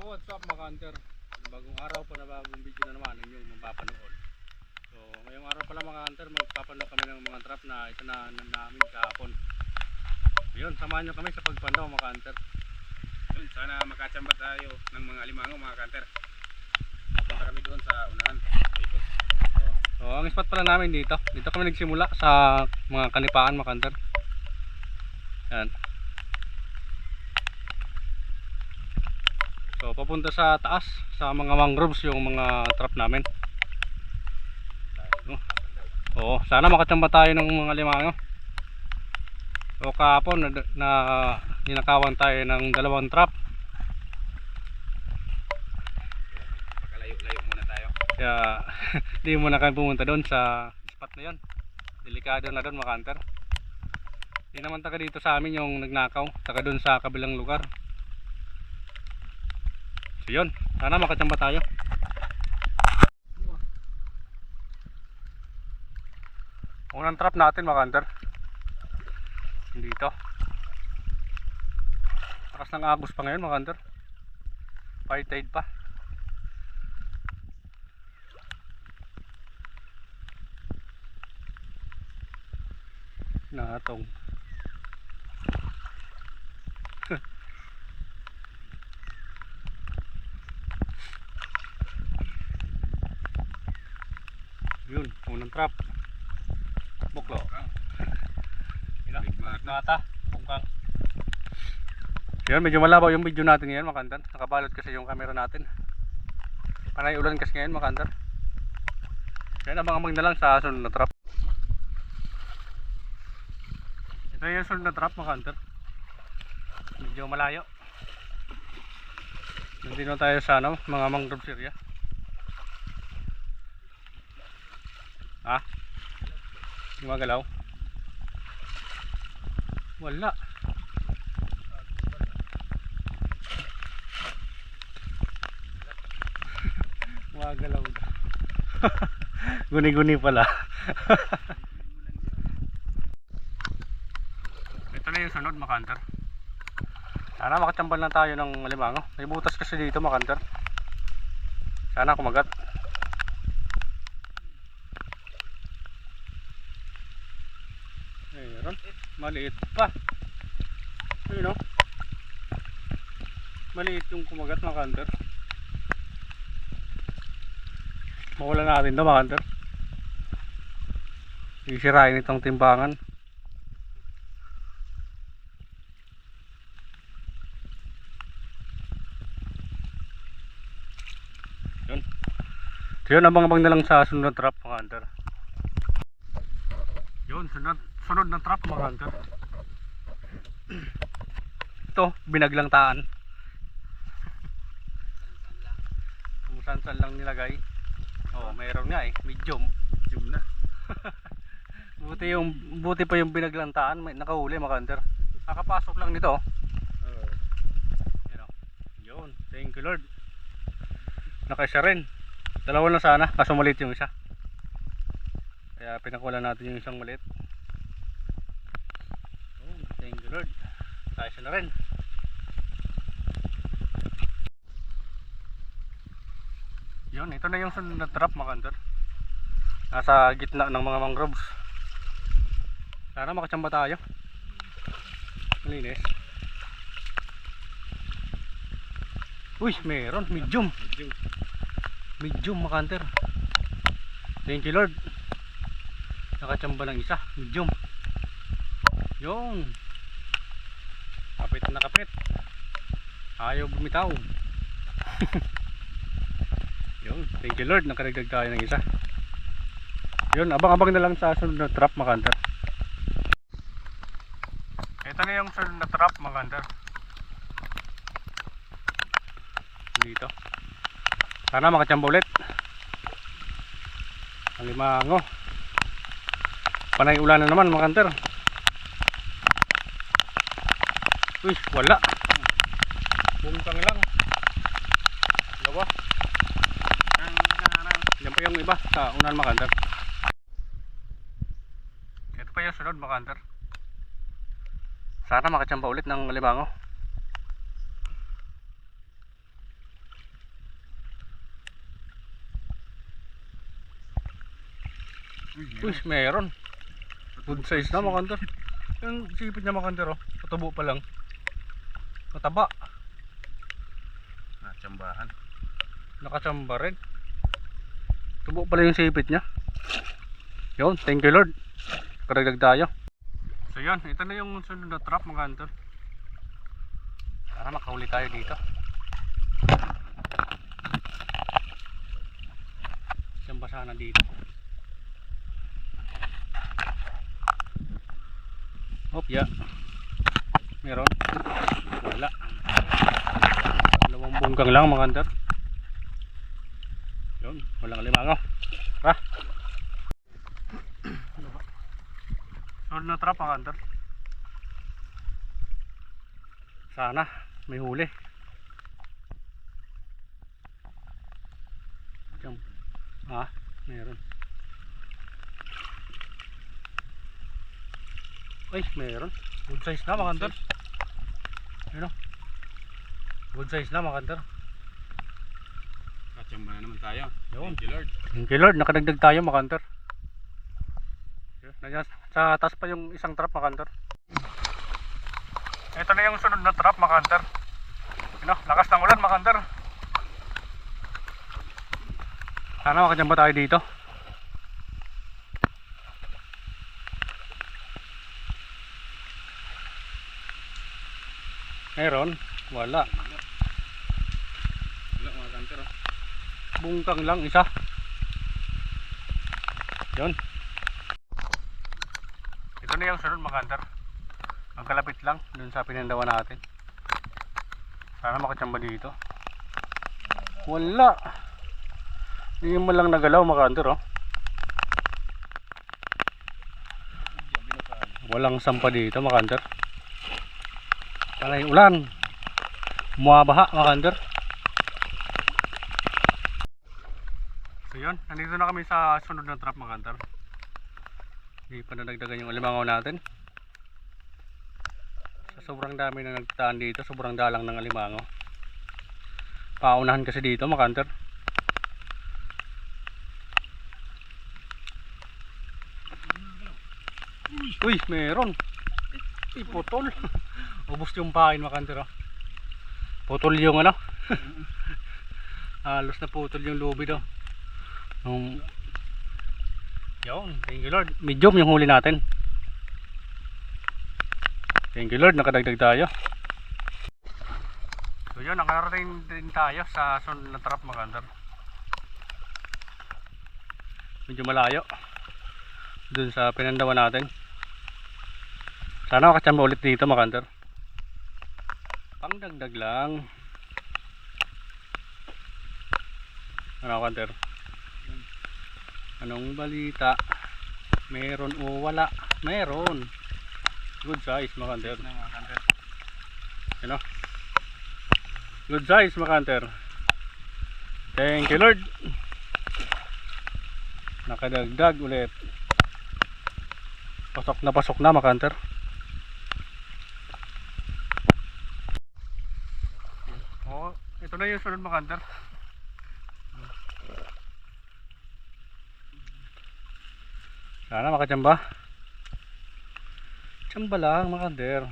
what's up mga hunter? Bagong araw pa na bagong video na naman yung mapapanood. So ngayong araw pala mga hunter, magpapanood kami ng mga trap na ito na namin kahapon. Yun, samahan nyo kami sa pagpanaw mga hunter. Yun, sana makatsamba tayo ng mga alimango mga hunter. Punta kami doon sa unahan. Ikot. So ang spot pala namin dito. Dito kami nagsimula sa mga kanipaan mga hunter. Yan. So papunta sa taas sa mga mangroves yung mga trap namin. Oo, sana makatsamba tayo ng mga limango. So kahapon na ninakawan tayo ng 2 trap. Pagkalayo-layo muna tayo. Kaya di muna kami pumunta doon sa spot na yun. Delikado na doon mga hunter. Di naman taga dito sa amin yung nagnakaw, taga doon sa kabilang lugar. So yun, sana makatsamba tayo. Unang trap natin mga hunter. Dito. Lakas ng agos pa ngayon mga hunter. High tide pa. Natong. Yun, unang trap. Buklo. Nata, bungkang. Yun, medyo malabaw yung video natin ngayon mga hunter. Nakabalot kasi yung camera natin. Panay ulan kasi ngayon mga hunter. Kaya abang-abang na lang sa sunod na trap. Ito yung sunod na trap mga hunter. Medyo malayo. Nandito na tayo sa ano, mga mangroves area. Ha? Gumagalaw? Wala. Gumagalaw. Guni-guni pala. Ito na yung sunod mga hunter. Sana makatsambal na tayo ng limango. May butas kasi dito mga hunter. Sana kumagat. Meron, maliit pa. Ayun o. Maliit yung kumagat mga hunter. Mawala natin ito mga hunter. Isirain itong timbangan. Yun. So yun, abang-abang na lang sa sunod na trap mga hunter. Yun, sunod na trap mga hunter. Ito, binaglang taan. Kung saan lang nilagay. Oh, mayroon nga eh, medium. Medium na. Buti pa yung binaglang taan, may nakahuli mga hunter. Nakapasok lang nito. Yun, thank you Lord. Nakaisa rin. Dalawa na sana, kaso maliit yung isa. Kaya pinakulan natin yung isang maliit. Oh, thank you Lord. Kaisa na rin. Yun, ito na yung sunod na trap mga hunter. Nasa gitna ng mga mangroves. Sana makatsamba tayo. Malinis. Uy, meron, medium. Medium mga hunter. Thank you Lord. Nakatsamba ng isa, medium. Yun. Kapit na kapit. Ayaw bumitaw. Yun, thank you Lord, nakaragdag tayo ng isa. Yun, abang-abang na lang sa sunod na trap mga hunter. Ito na yung sunod na trap mga hunter. Dito. Sana makatsamba ulit. Ang limango. Panay ulan na naman mga hunter. Uy, wala. Bungkang lang. Dalawa. Yan pa yung iba sa unahan mga hunter. Ito pa yung sunod mga hunter. Sana makatsamba ulit ng limango. Uy, meron. Good size na mga kanter. Yung sipit niya mga kanter, oh. Patubo pa lang. Mataba. Tsambahan. Nakachamba rin. Tubo pala yung sipit niya. Yun, thank you Lord. Karagdag tayo. So yan, ito na yung sunod na trap mga kanter. Sana makahuli tayo dito. Samba sana dito. Hop, ya. Meron. Wala. Dalawang bunggang lang mga kanter. Yun, walang alimango. Tara. Sunod na trap mga kanter. Sana may huli. Meron. Ay, meron. Good size na mga kanter. Ayun o. Good size na mga kanter. Katsambahan naman tayo. Yun. Thank you Lord. Thank you Lord, nakadagdag tayo mga kanter. Nandiyan sa taas pa yung isang trap mga kanter. Ito na yung sunod na trap mga kanter. Yun o, lakas ng ulan mga kanter. Sana makajamba tayo dito. Meron, wala. Wala mga kanter. Bungkang lang isa. Yun. Ito na yung sunod mga kanter. Magkalapit lang dun sa pinandawan natin. Sana makachamba dito. Wala. Hindi mo lang nagalaw mga kanter, oh. Walang sampa dito mga kanter. Palay ulan. Muabaha mga kanter. So yun, nandito na kami sa sunod na trap mga kanter. Hindi pa nadagdagan yung alimangaw natin. Sa sobrang dami na nagtaan dito, sobrang dalang ng alimangaw. Paunahan kasi dito mga kanter. Uy, meron. Putol. Ubos yung pain mga kanter, oh. Putol yung ano. Halos na putol yung lubid, oh. Yun, thank you Lord. Medium yung huli natin. Thank you Lord, nakadagdag tayo. So yun, nakarating din tayo sa sunod na trap mga kanter. Medyo malayo dun sa pinandawan natin. Sana makachamba ulit dito mga kanter. Pangdagdag lang. Ano kanter? Anong balita? Meron o wala? Meron. Good size mga kanter. Ano? Good size mga kanter. Thank you Lord. Nakadagdag ulit. Pasok na mga kanter. Oh, ito na yung sunod mga kanter. Sana makachamba. Chamba lang mga kanter.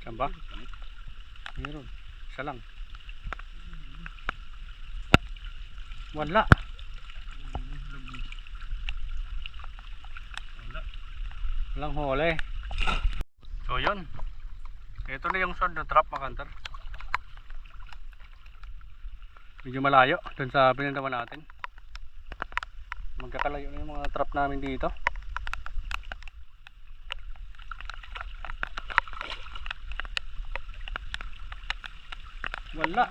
Chamba? Meron. Isa lang. Wala. Walang huli. So yun. Ito na yung sunod na trap mga kanter. Medyo malayo dun sa pinandawan natin. Magkakalayo na yung mga trap namin dito. Wala.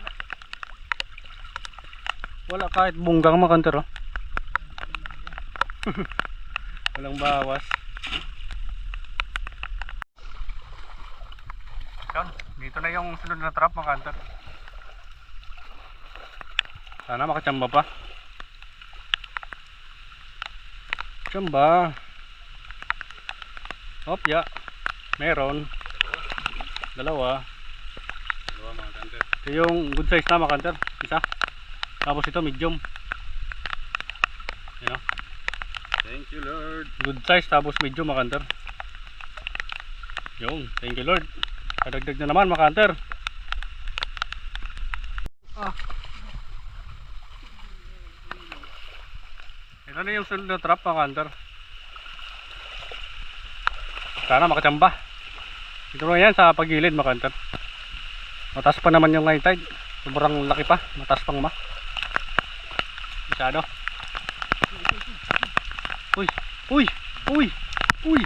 Wala kahit bunggang mga kanter, oh. Walang bawas. Yun, dito na yung sunod na trap mga kanter. Sana makachamba pa. Chamba. Hop, ya. Meron. Dalawa. Dalawa mga kanter. Ito yung good size na mga kanter. Isa. Tapos ito medium. Yan o. Thank you Lord. Good size tapos medium mga hunter. Yun, thank you Lord. Kadagdag na naman mga hunter. Ito na yung sunod na trap mga hunter. Sana makachamba. Ito na yan sa pagilid mga hunter. Mataas pa naman yung high tide. Sobrang laki pa. Mataas pang masyado. Uy! Uy! Uy! Uy!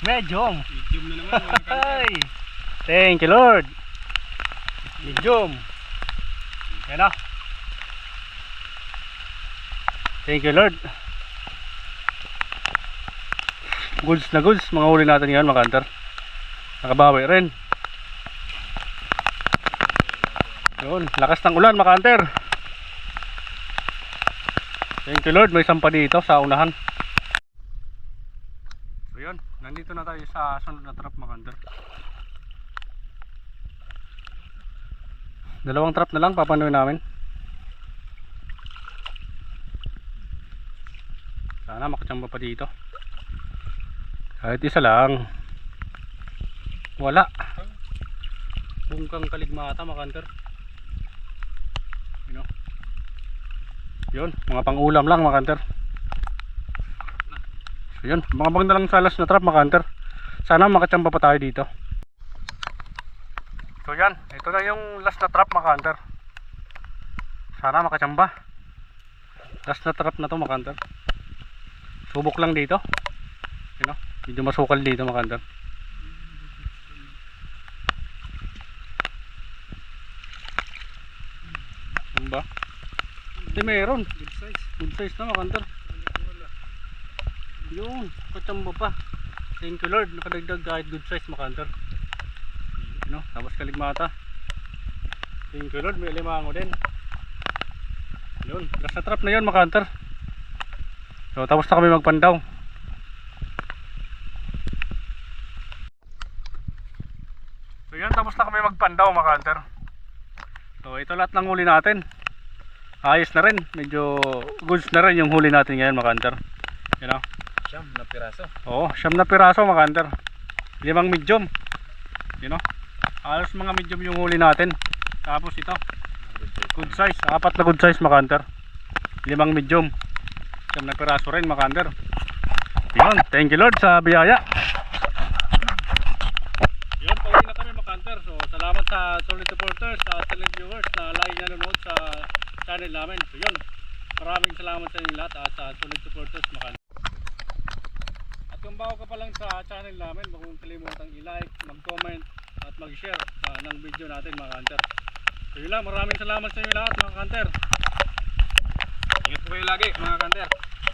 Medium! Medium na naman mga kanter. Ay! Thank you Lord! Medium! Yan na. Thank you Lord. Goods na goods. Mga huli natin ngayon mga hunter. Nakabawi rin. Yun. Lakas ng ulan mga hunter. Thank you Lord. May sampa dito sa unahan. So yun. Nandito na tayo sa sunod na trap mga hunter. Dalawang trap na lang papanuin namin. Sana makachamba pa dito. Kahit isa lang. Wala. Bungkang kaligmata mga hunter. You know? Yun, mga pang-ulam lang mga hunter. So yun, mga bang na lang sa last na trap mga hunter. Sana makachamba pa tayo dito. So yan, ito na yung last na trap mga hunter. Sana makachamba. Last na trap na to mga hunter. Subok lang dito. You know, medyo masukal dito mga hunter. Ano ba? Hindi meron. Good size. Good size na mga hunter. Yun, kachamba pa. Thank you Lord, nakadagdag kahit good size mga hunter. You know, tapos kaligmata. Thank you Lord, may limango din. Yun, last na trap na yun mga hunter. So tapos na kami magpandaw. So yan, tapos na kami magpandaw mga hunter. So ito lahat ng huli natin. Ayos na rin, medyo goods na rin yung huli natin ngayon mga hunter. You know? Siyam na piraso. Oo, 9 na piraso mga hunter. 5 medium. You know? Halos mga medium yung huli natin. Tapos ito, good size, 4 na good size mga hunter. 5 medium. 9 na piraso rin mga hunter. Yun, thank you Lord sa biyaya. Yun, pauwi na kami mga hunter. So salamat sa solid supporters, sa silent viewers na lagi nanonood sa channel namin. So yun, maraming salamat sa inyo lahat at sa solid supporters mga hunter. At kung bago ka pa lang sa channel namin, huwag mong kalimutang i-like, mag-comment at mag-share ng video natin mga hunter. So yun lang, maraming salamat sa inyo lahat mga hunter. Ingat po kayo lagi mga kanter.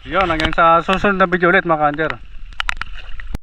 Yun, hanggang sa susunod na video ulit mga hunter.